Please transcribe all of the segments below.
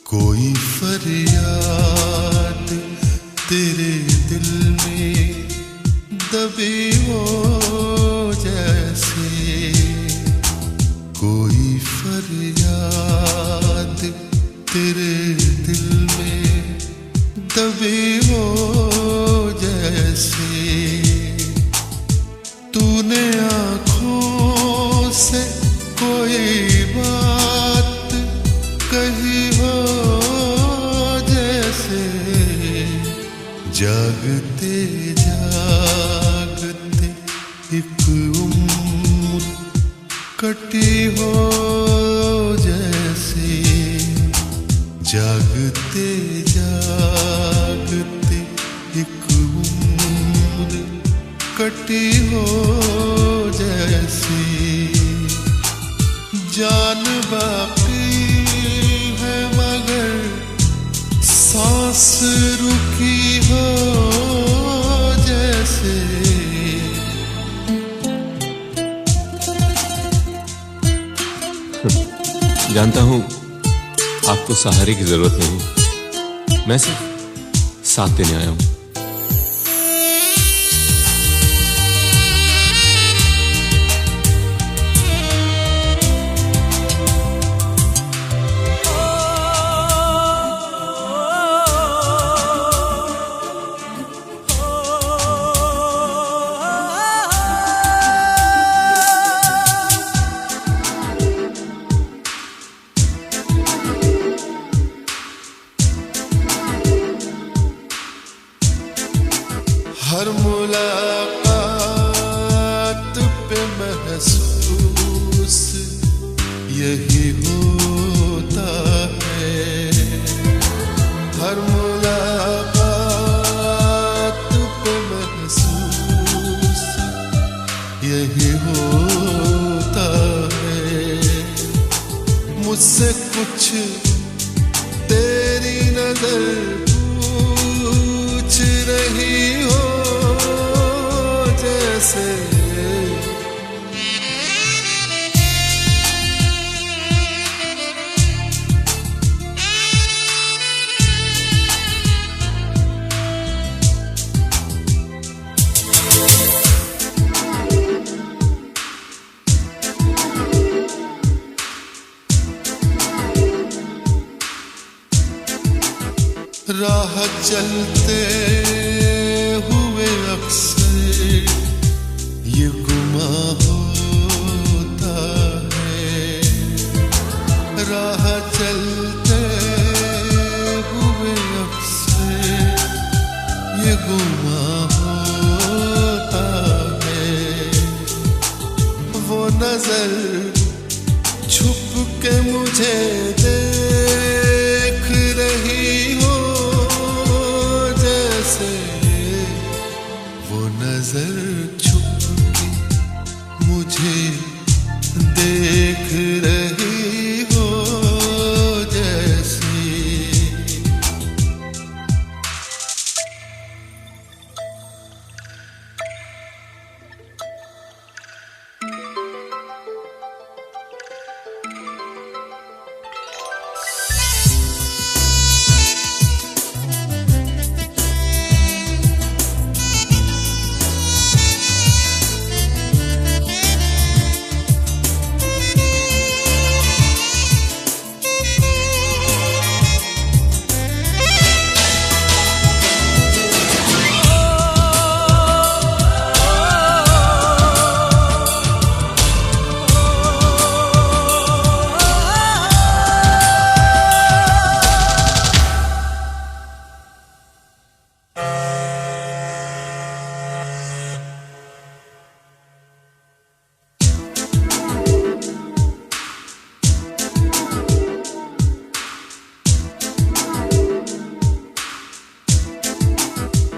कोई फरियाद तेरे दिल में दबी हो जैसे, कोई फरियाद तेरे दिल में दबी हो जैसे, तूने आँखों से कोई बात कही हो जैसे, जागते जागते एक उम्र कटी हो जैसे, जागते जागते एक उम्र कटी हो जैसे, जान बाकी है मगर सांस रुकी हो जैसे, जानता हूं आपको सहारे की जरूरत नहीं, मैं सिर्फ साथ देने आया हूं। हर मुलाकात पे महसूस यही होता है, हर मुलाकात पे महसूस यही होता है, मुझसे कुछ तेरी नजर पूछ रही हो जैसे, राह चलते हुए अक्सर ये गुमा होता है, राह चलते हुए अक्सर ये गुमा होता है, वो नजर छुप के मुझे देख रही हो जैसे, वो नजर छुप के मुझे देख रही हो जैसे,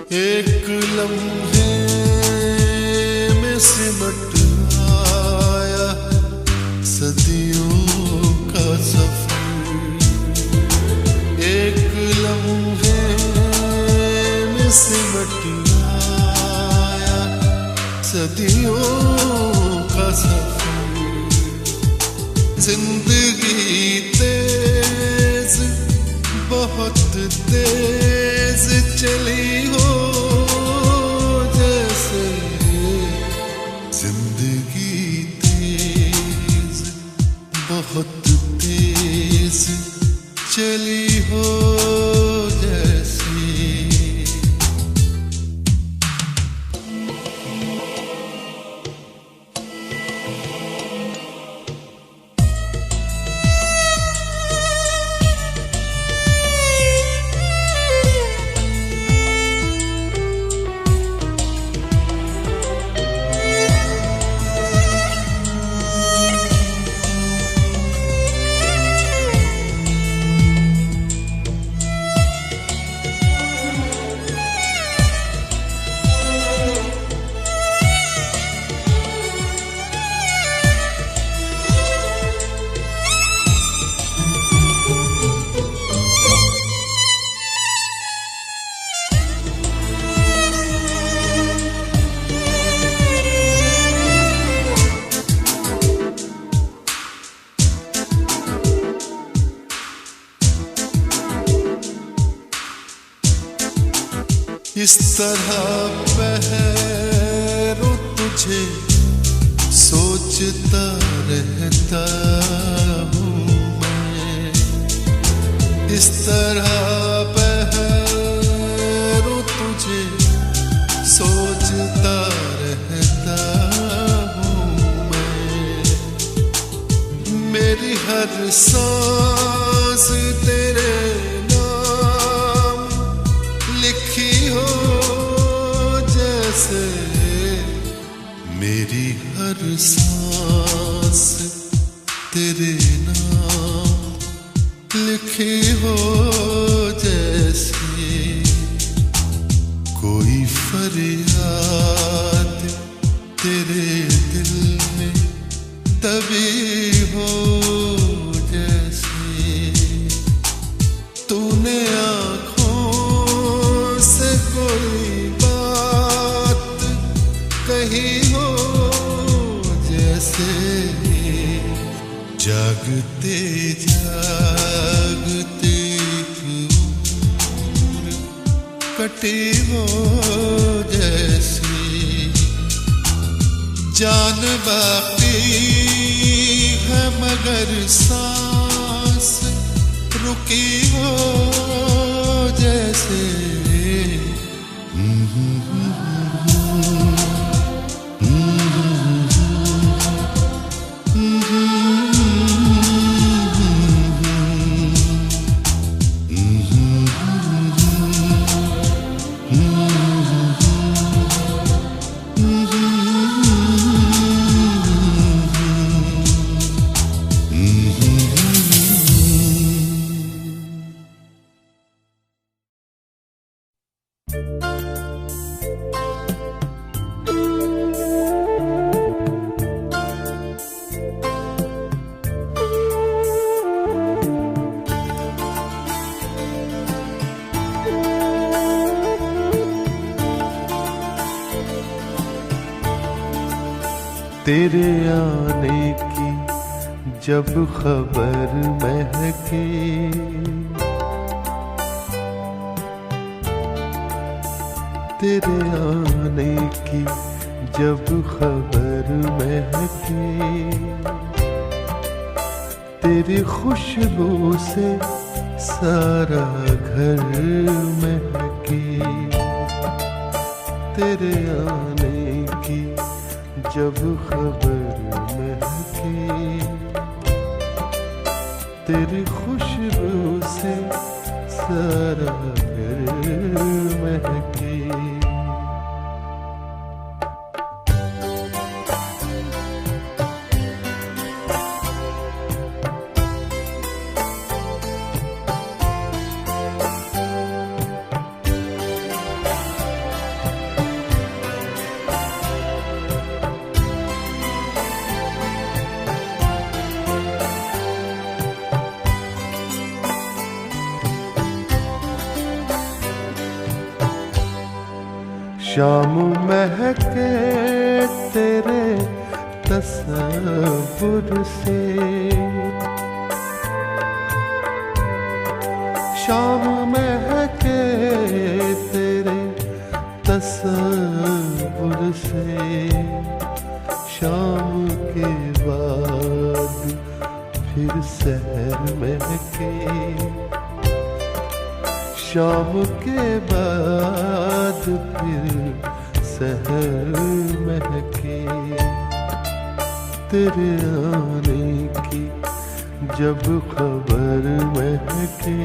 एक लम्हे में सिमट आया सदियों का सफर। एक लम्हे में सिमट आया सदियों का सफर। जिंदगी तेज बहुत तेज चली हो जैसे, जिंदगी तेज बहुत तेज चली हो जैसे। इस तरह पहरो तुझे सोचता रहता हूँ मैं। इस तरह पहरो तुझे सोचता रहता हूँ मैं। मेरी हर सांस तेरे नाम लिखी हो जैसे। मेरी हर सांस तेरे नाम लिखी हो जैसे। कोई फरियाद तेरे दिल में दबी हो जैसे। तूने कोई बात कही हो जैसे। जागते जागते उम्र कटी हो जैसे। जान बाकी है मगर सांस रुकी हो जैसे। तेरे आने की जब खबर महकी, तेरे आने की जब खबर महकी, तेरी खुशबू से सारा घर महकी। तेरे आने की जब खबर महकी, तेरी खुशबू से सारा घर महकी। शाम महके तेरे तसव्वुर से, शाम महके तेरे तसव्वुर से, शाम के बाद फिर सहर महके, शाम के बाद फिर सहर महके, तेरे आने की जब खबर महके,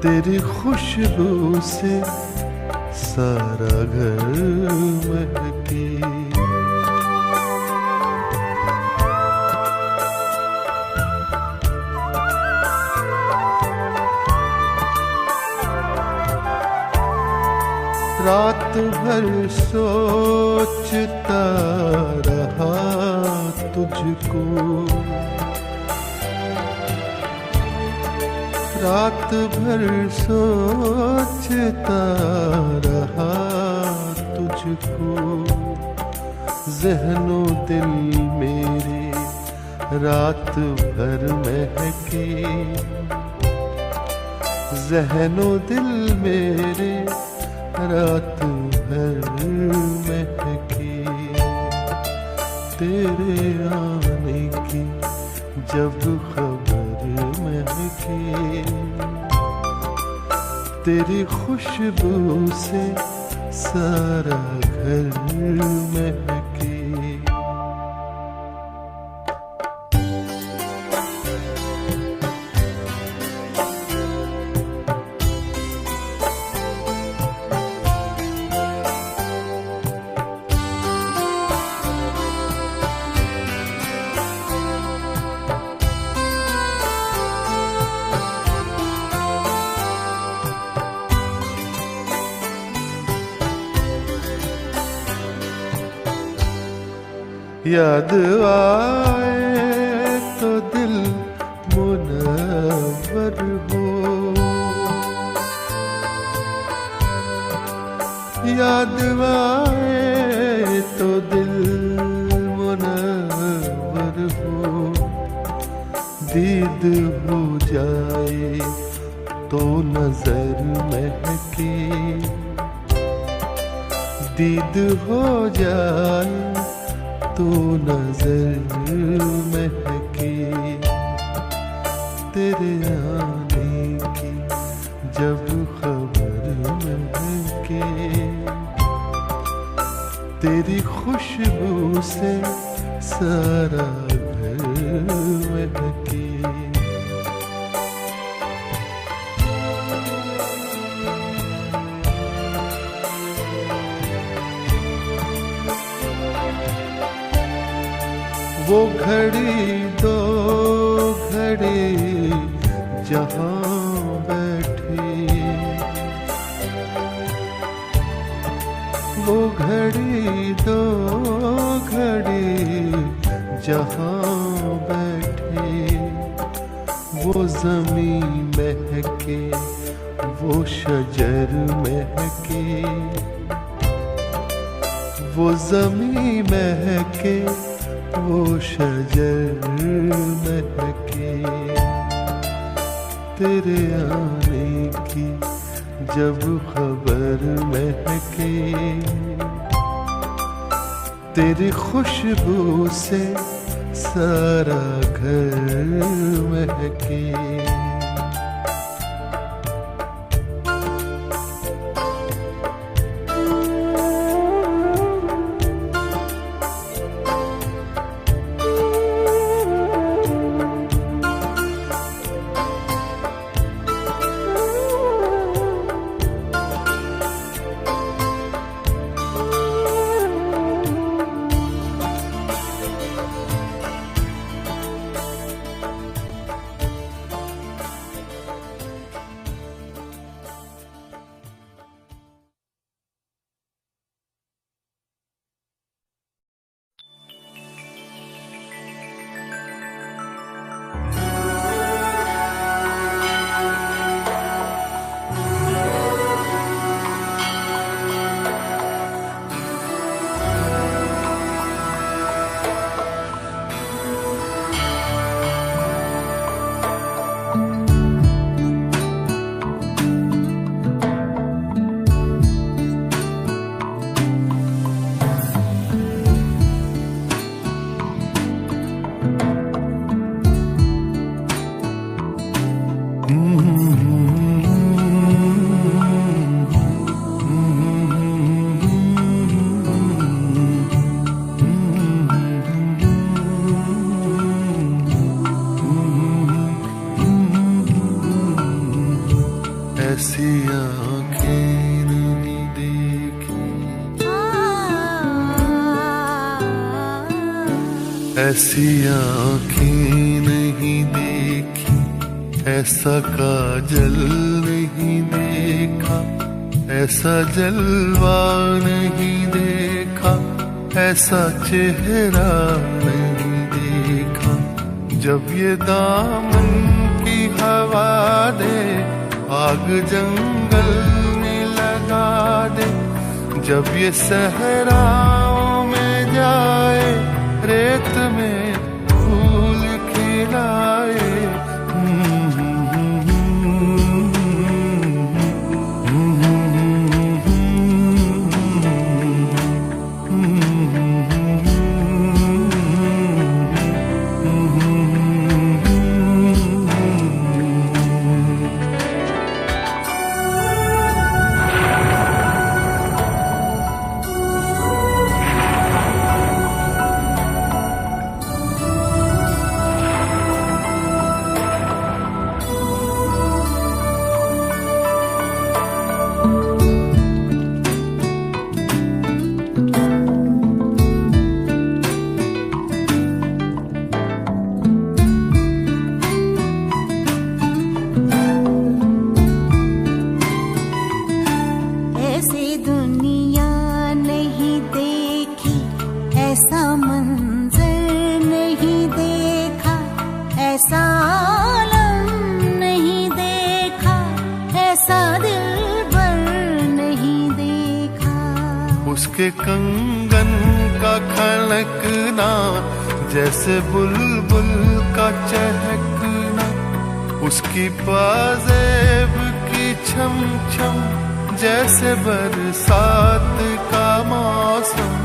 तेरी खुशबू से सारा घर महके। रात भर सोचता रहा तुझको, रात भर सोचता रहा तुझको, ज़हनो दिल मेरे रात भर महके, ज़हनो दिल मेरे रात भर महके, तेरे आने की जब खबर महके, तेरी खुशबू से सारा घर महके। याद आए तो दिल मुनव्वर हो, याद आए तो दिल मुनव्वर हो, दीद हो जाए तो नजर महके, दीद हो जाए तो नजर महके, तेरे आने की जब खबर महके, तेरी खुशबू से सारा घर महके। वो घड़ी दो घड़ी जहाँ बैठे, वो घड़ी दो घड़ी जहाँ बैठे, वो ज़मीं महके वो शजर महके, वो ज़मीं महके वो शजर महके, तेरे आने की जब खबर महके, तेरी खुशबू से सारा घर महके। ऐसी आँखें नहीं देखी, ऐसा काजल नहीं देखा, ऐसा जलवा नहीं देखा, ऐसा चेहरा नहीं देखा। जब ये दामन की हवा दे, आग जंगल में लगा दे, जब ये सहराओं में जाए, रेत में फूल खिलाए। उसके कंगन का खनकना, जैसे बुलबुल का चहकना, उसकी पाजेब की छम छम, जैसे बरसात का मौसम।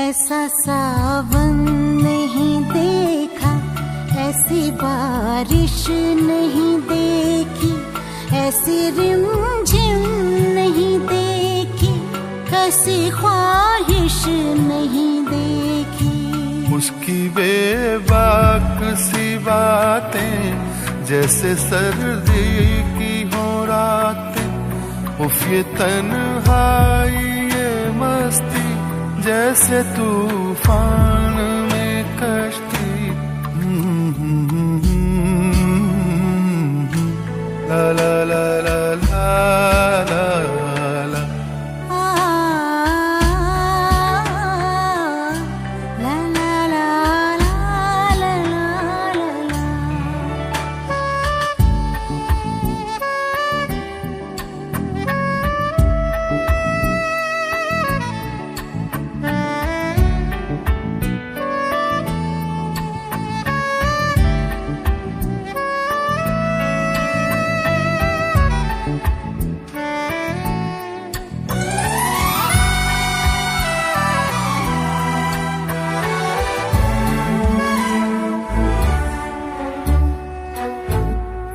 ऐसा सावन नहीं देखा, ऐसी बारिश नहीं देखी, ऐसी रिमझिम नहीं देखी, ऐसी ख्वाहिश नहीं देखी। उसकी बेबाक सी बातें, जैसे सर्दी की हो रातें। उफ ये तन्हाई ये मस्ती, जैसे तूफान में कश्ती। ला ला ला ला ला ला ला। ला ला ला ला ला ला ला।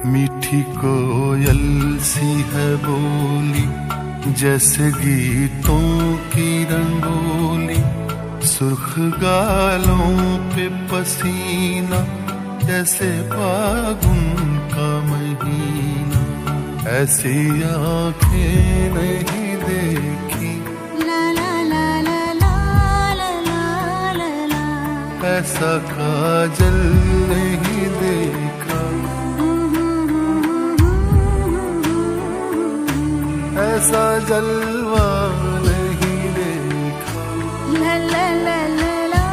मीठी कोयल सी है बोली, जैसे गीतों की रंगोली। सुर्ख गालों पे पसीना, जैसे फागुन का महीना। ऐसी आँखें नहीं देखी, ला ला ला ला ला ला ला ला। ऐसा काजल नहीं देखा, ऐसा जलवा नहीं देखा। ला ला ला ला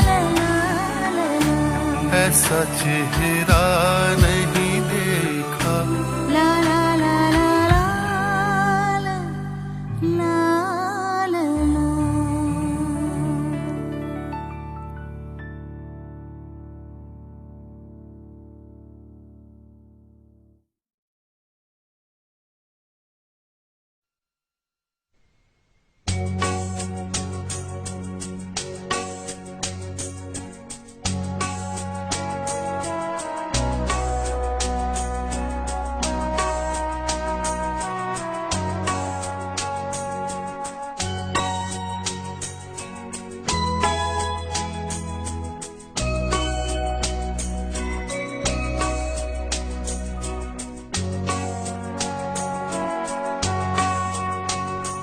ला ला ला। ऐसा चेहरा नहीं देखा। ला ला ला ला ला ला ला ला।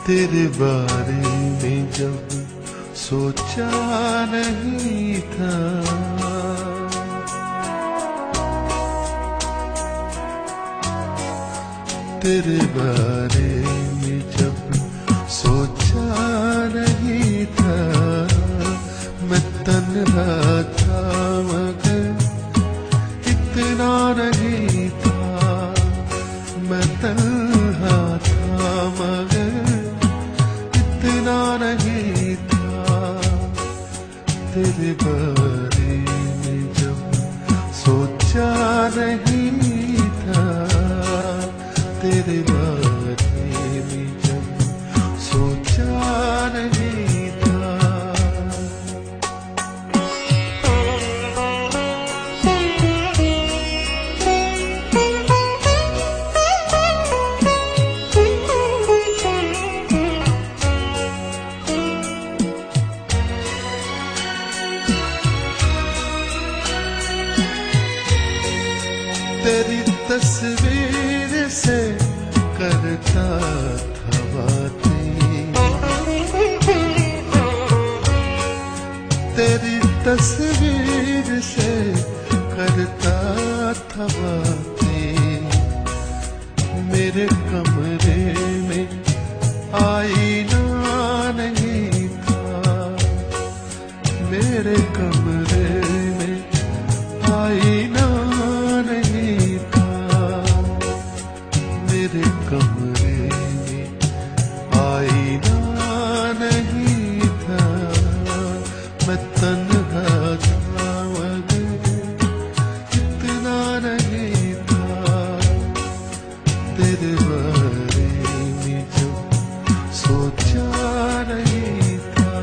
तेरे बारे में जब सोचा नहीं था, तेरे बारे में जब सोचा नहीं था, मैं तन्हा था मगर इतना नहीं था, मैं तन्हा था मगर इतना नहीं था, तेरे बारे में जब सोचा नहीं था, तेरे बारे में जब सोचा नहीं था। तेरी तस्वीर से करता था बातें, तेरी तस्वीर से करता था बातें, मेरे कमरे में आईना नहीं था, मेरे कमरे में आईना नहीं था, मेरे कमरे में आईना नहीं था, मैं तन्हा था मगर इतना नहीं था, तेरे बारे में जब सोचा नहीं था।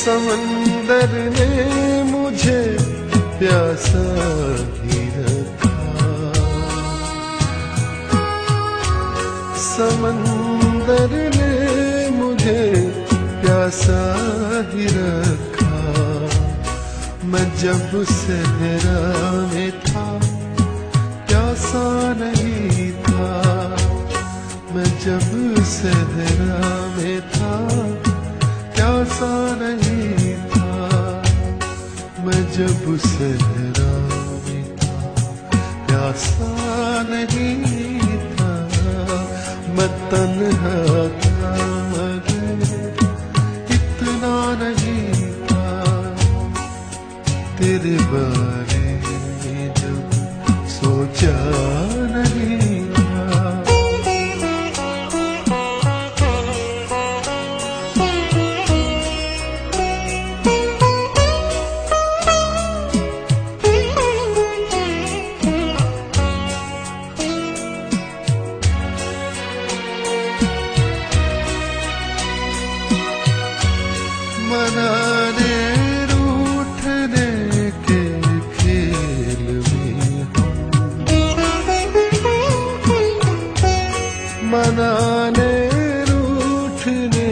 समंदर ने मुझे प्यासा ही रखा, समंदर ने मुझे प्यासा ही रखा, मैं जब सहरा में था प्यासा नहीं था, मैं जब सहरा में था प्यासा नहीं था, मैं जब सहरा में था प्यासा नहीं था, मैं तन्हा था मगर इतना नहीं था, तेरे बारे में जब सोचा नहीं था। मनाने रूठने के खेल में हम, मनाने रूठने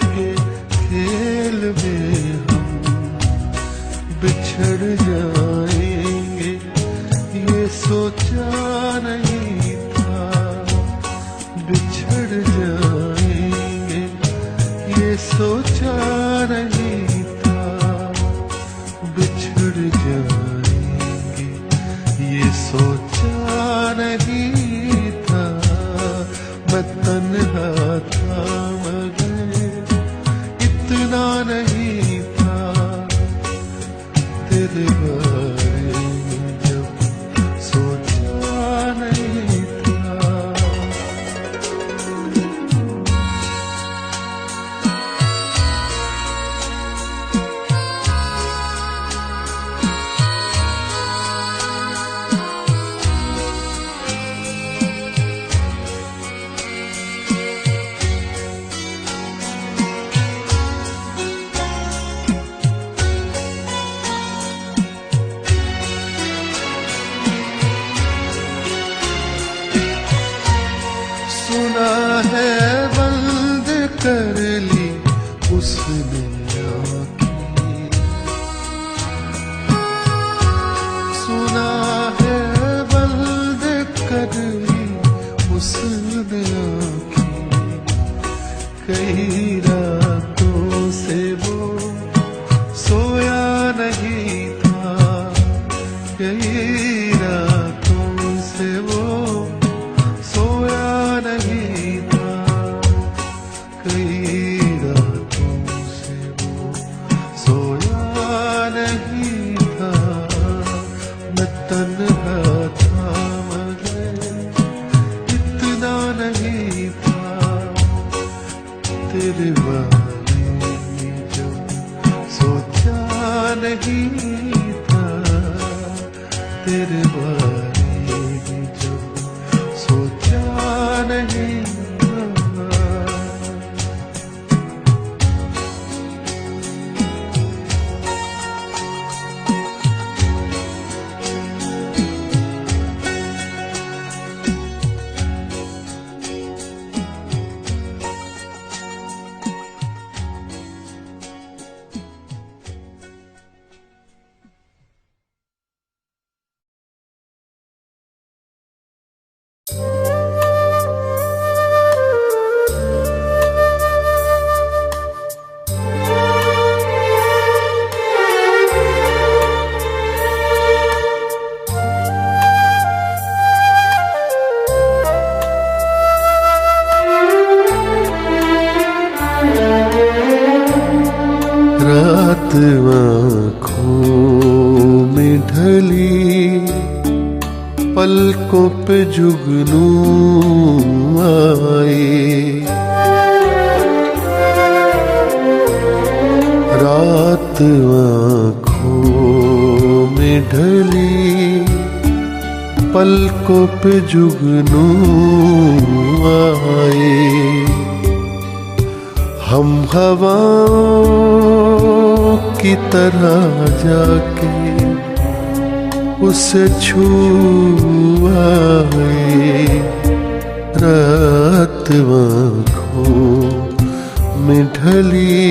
के खेल में हम बिछड़ जाएंगे ये सोचा नहीं था, बिछड़ जाएंगे ये सोचा नहीं था, बिछड़ जाएंगे ये सोचा नहीं था, मैं तन्हा था मगर इतना नहीं था, तेरे बारे में जब सोचा नहीं था। सुना है बंद कर ली उसने आँखें, सुना है बंद कर ली उसने आँखें। कई रातों से वो सोया नहीं था, कई रातों से वो सोया नहीं था, कई रातों से वो सोया नहीं था। मैं तन्हा था मगर इतना नहीं था, तेरे बारे में जो सोचा नहीं था, तेरे बारे में जो सोचा नहीं था। रात आँखों में ढली, पलकों पे जुगनू आए। रात आँखों में ढली, पलकों पे जुगनू आए। हम हवाओं की तरह जाके उसे छू आए। रात आँखों में ढली,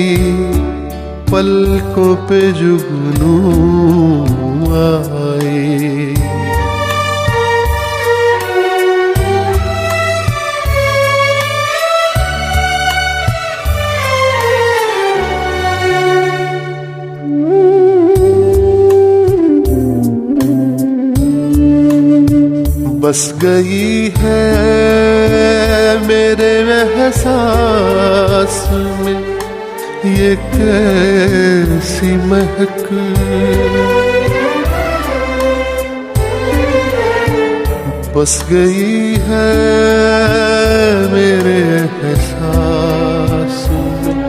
पलकों पे जुगनू आए। बस गई है मेरे एहसास में ये कैसी महक, बस गई है मेरे एहसास में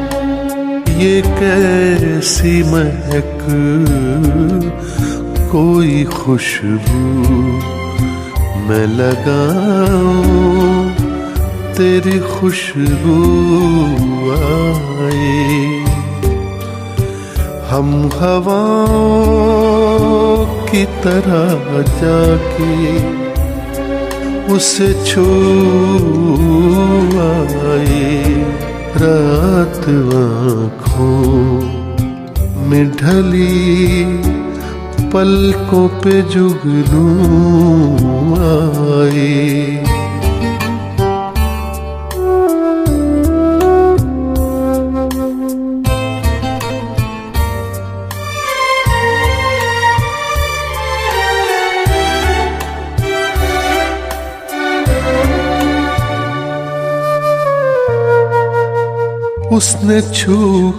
ये कैसी महक। कोई खुशबू मैं लगाऊं, तेरी खुशबू आए। हम हवाओं की तरह जाके उसे छू आए। रात आँखों में ढली, पलकों पे जुगनू आए। उसने छू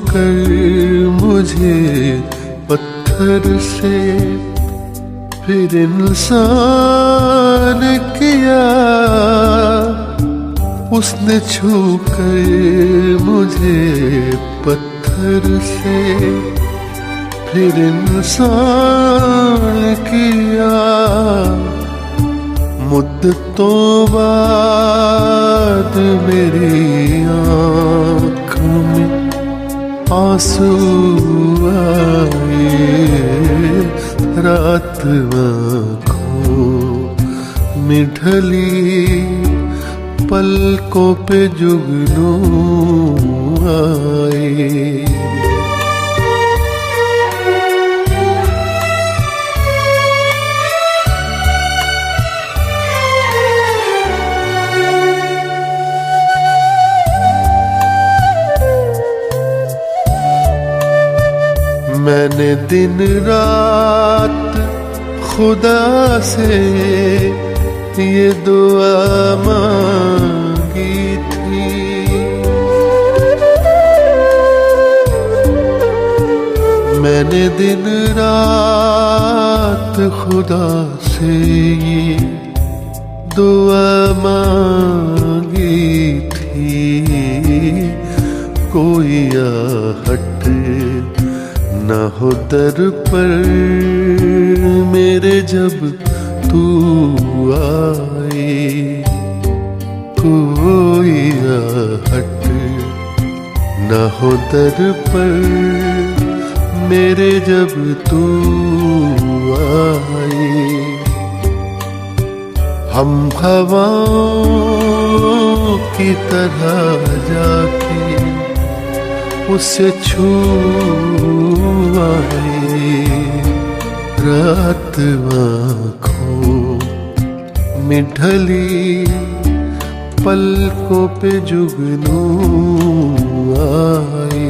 कर मुझे पत्थर से फिर इंसान किया। उसने छू कर मुझे पत्थर से फिर इंसान किया। मुद्दतों बाद मेरी आँखों में आंसू आए। रात आँखों में ढली, पलकों पे जुगनू आए। मैंने दिन रात खुदा से ये दुआ मांगी थी, मैंने दिन रात खुदा से ये दुआ मांगी थी, कोई आहट न हो दर पर मेरे जब तू आए, कोई आहट न हो दर पर मेरे जब तू आए। हम हवाओं की तरह जाके उसे छू आए, रात आँखों में ढली पलकों पे जुगनू आए।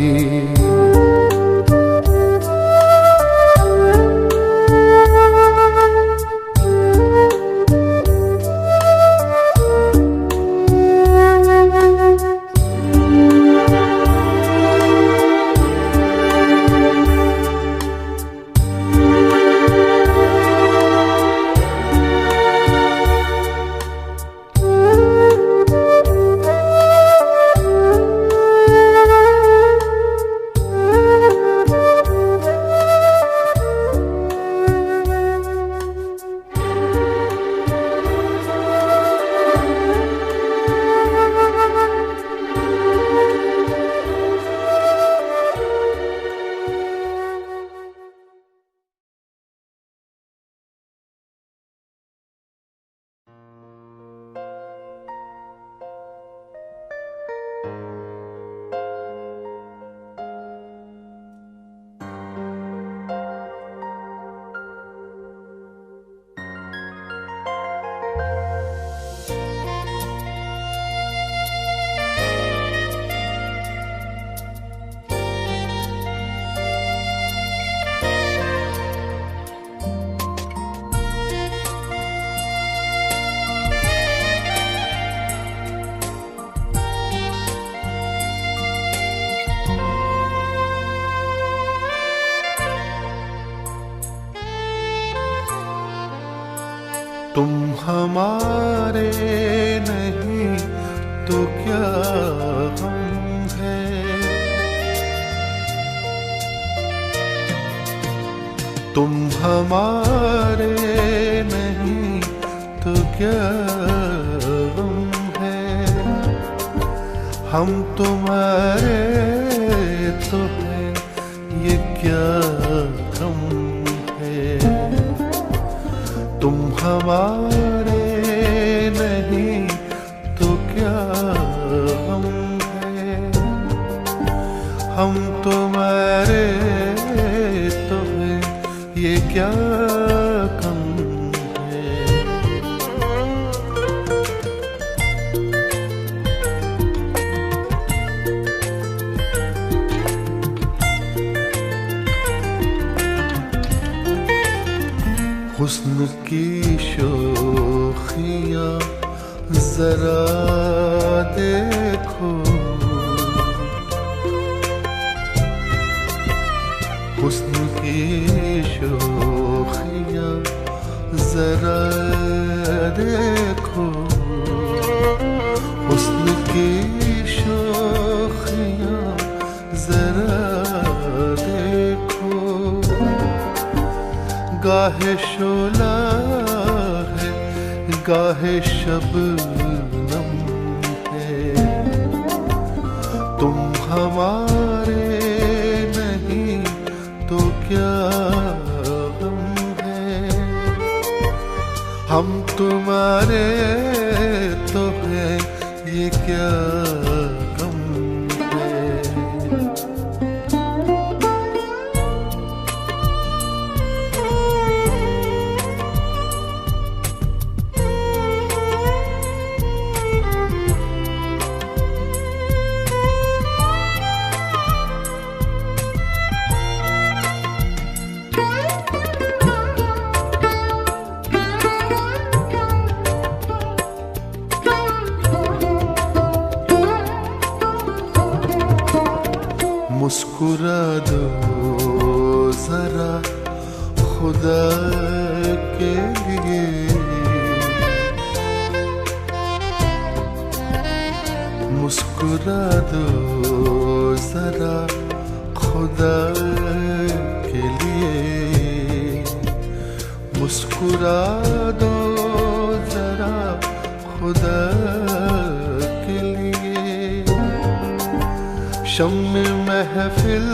तुम हमारे नहीं तो क्या हम हैं, तुम हमारे नहीं तो क्या हम हैं, हम तुम्हारे तो हैं ये क्या कम है। तुम हमारे नहीं तो क्या हम हैं, हम तुम्हारे तो हैं ये क्या कम है। हुस्न की शोखियाँ जरा देखो, हुस्न की शोखियाँ जरा देखो, हुस्न की शोखियाँ जरा देखो। गाहे शोला है गाहे शबनम है, तुम हमारे नहीं तो क्या हम हैं, हम तुम्हारे तो हैं क्या गम है। मुस्कुरा दो जरा खुदा के लिए, मुस्कुरा दो जरा खुदा के लिए, मुस्कुरा दो जरा खुदा के लिए। शम्म महफिल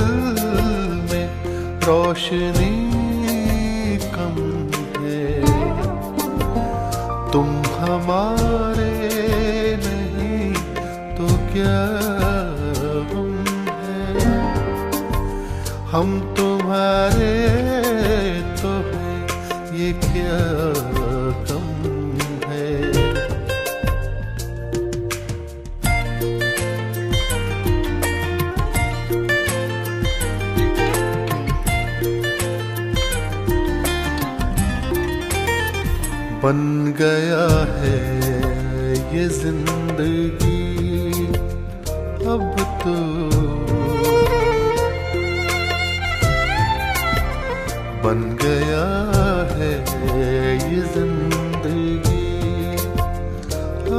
में रोशनी कम है, तुम हमारे नहीं तो क्या हम है। हम तुम्हारे तो हैं, ये क्या कम है। बन गया है ये जिंदगी अब तो, बन गया है ये जिंदगी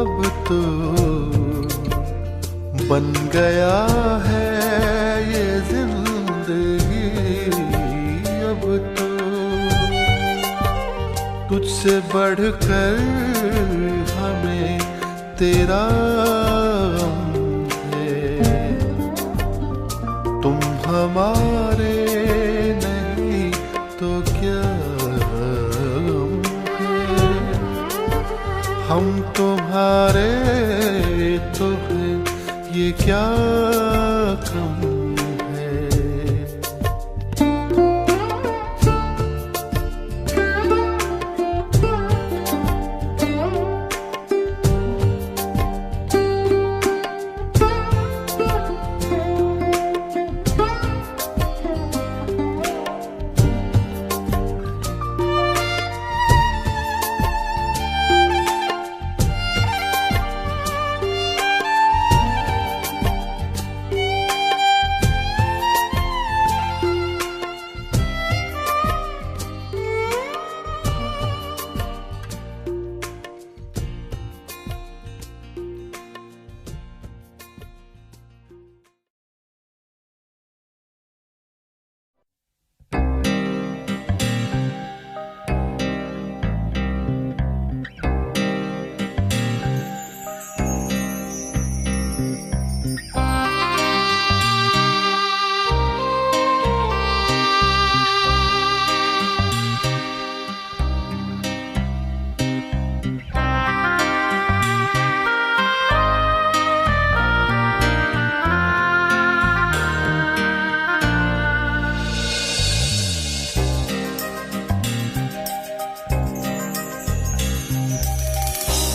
अब तो, बन गया है ये जिंदगी अब तो। तुझसे बढ़कर हमें तेरा गम है, तुम हमारे नहीं तो क्या गम है। हम तुम्हारे तो हैं, ये क्या कम है।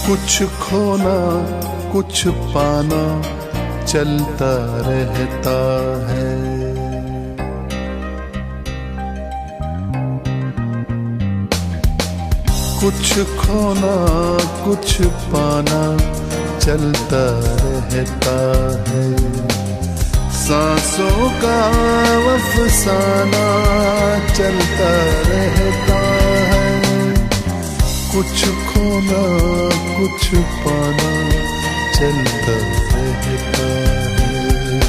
कुछ खोना कुछ पाना चलता रहता है। कुछ खोना कुछ पाना चलता रहता है। सांसों का अफसाना चलता रहता है। कुछ खोना कुछ पाना चलता रहता है।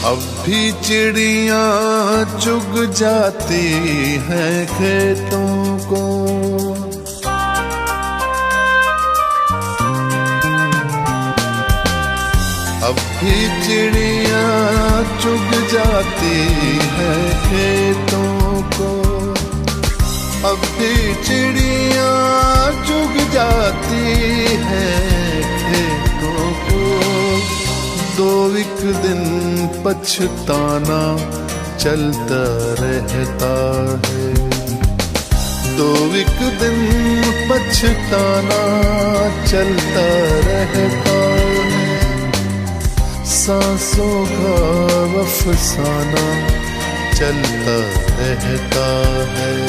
अब भी चिड़ियां चुग जाती हैं खेतों को, अब भी चिड़ियां चुग जाती हैं खेतों को, अब भी चिड़ियां चुग जाती हैं खेतों को। दो एक दिन पछताना चलता रहता है, दो एक दिन पछताना चलता रहता है, सांसों का अफसाना चलता रहता है।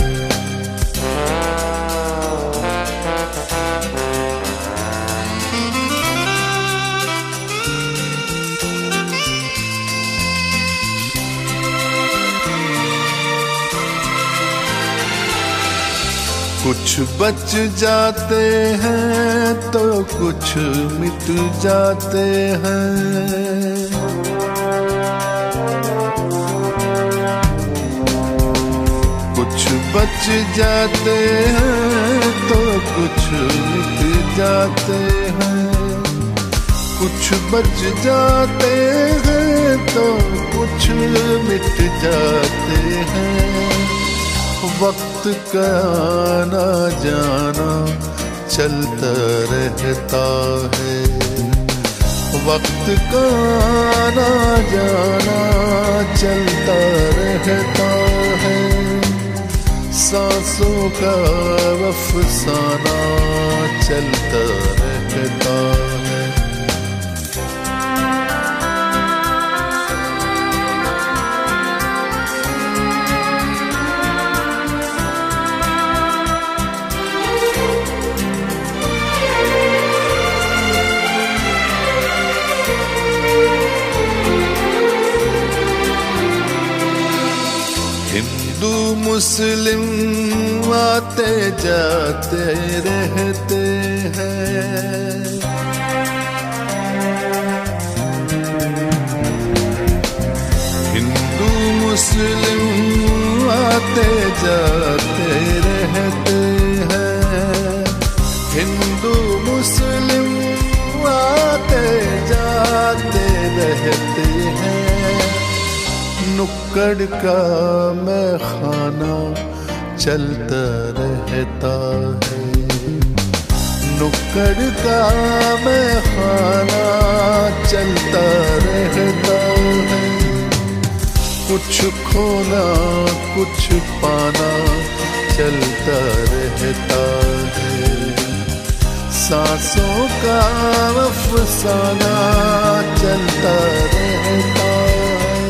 कुछ बच जाते हैं तो कुछ मिट जाते हैं, कुछ बच जाते हैं तो कुछ मिट जाते हैं, कुछ बच जाते हैं तो कुछ मिट जाते हैं। वक्त का आना जाना चलता रहता है, वक्त का आना जाना चलता रहता है, सांसों का अफसाना चलता रहता है। हिंदू मुस्लिम आते जाते रहते हैं, हिंदू मुस्लिम आते जाते रहते हैं, हिंदू मुस्लिम आते जाते रहते हैं। नुक्कड़ का मैखाना चलता रहता है, नुक्कड़ का मैखाना चलता रहता है, कुछ खोना कुछ पाना चलता रहता है, सांसों का अफसाना चलता रहता है,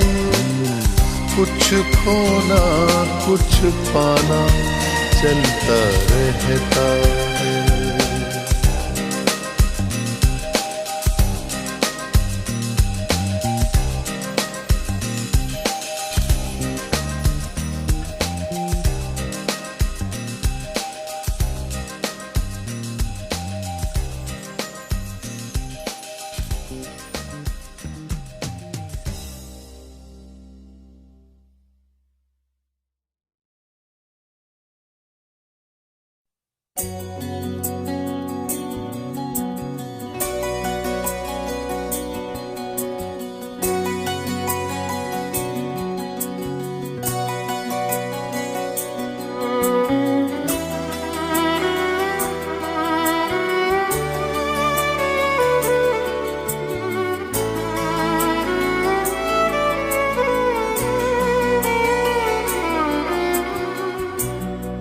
कुछ खोना कुछ पाना चलता रहता है।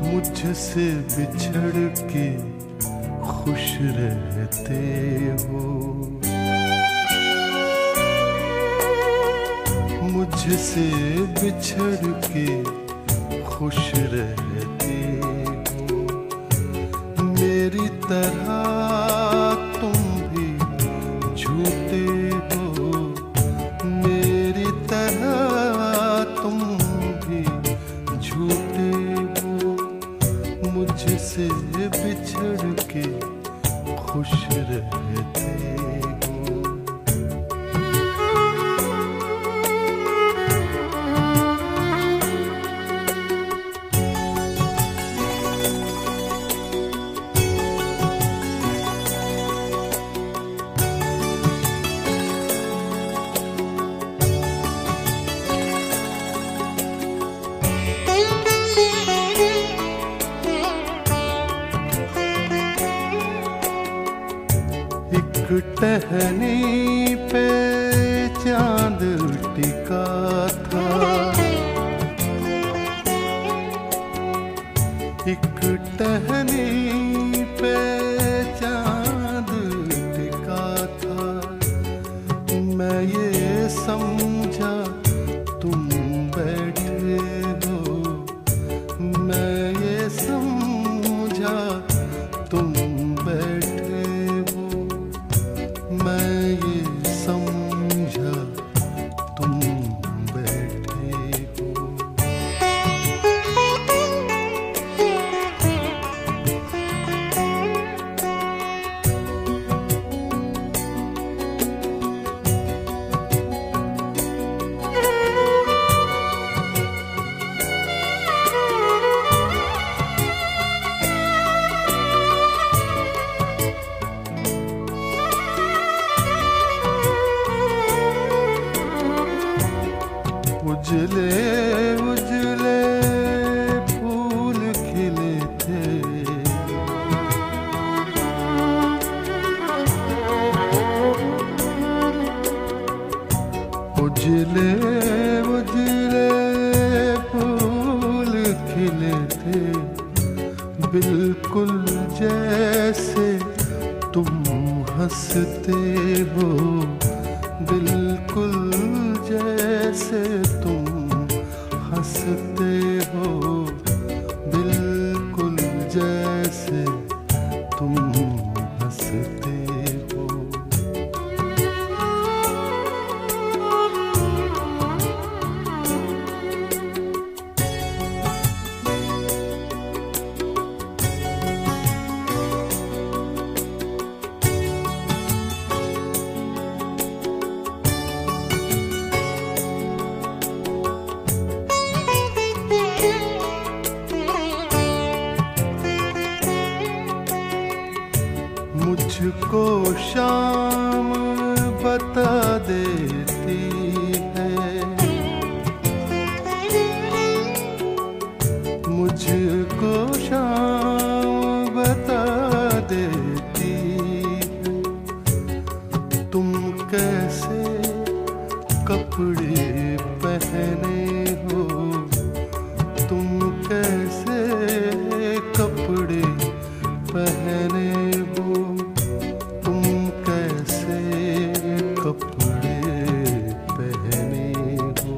मुझसे बिछड़ के खुश रहते हो, मुझसे बिछड़ के खुश रहते हो, मेरी तरह तुम भी झूठे हो, मेरी तरह तुम भी झूठे हो, मुझसे बिछड़ के खुश रहते हो। टहनी पे चांद टिका था, एक टहनी पे चांद टिका था। मैं ये समझा तुम बैठे हो, मैं ये समझा तुम बैठे हो, मैं ये समझा तुम बैठे हो। उजले उजले फूल खिले थे, उजले उजले फूल खिले थे, बिल्कुल जैसे तुम हंसते हो, बिल्कुल जैसे तुम हंसते हो, बिल्कुल जैसे तुम हंसते हो। मुझको शाम बता देती है, मुझको शाम बता देती है, तुम कैसे कपड़े पहने हो, तुम कैसे कपड़े पहने हो, तुम कैसे कपड़े पहने हो।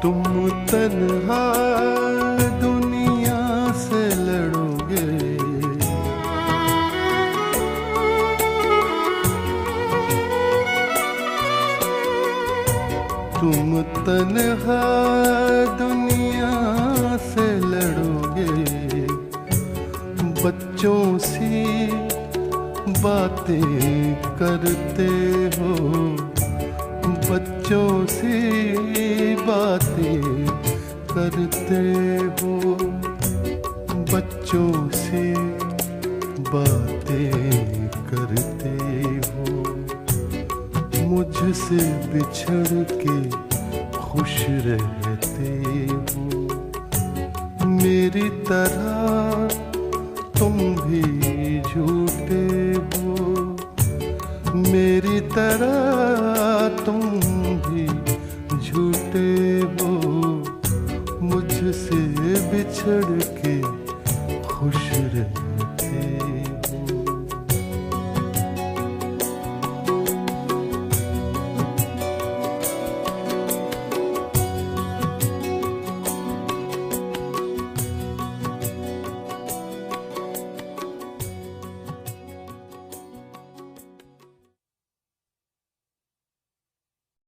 तुम तन्हा दुनिया से लड़ोगे, तुम तन्हा दुनिया से लड़ोगे, बच्चों सी बातें करते हो, बच्चों सी बातें करते हो, बच्चों सी बातें करते हो। मुझसे बिछड़ के खुश रहते हो, मेरी तरह तुम भी झूठे हो, मेरी तरह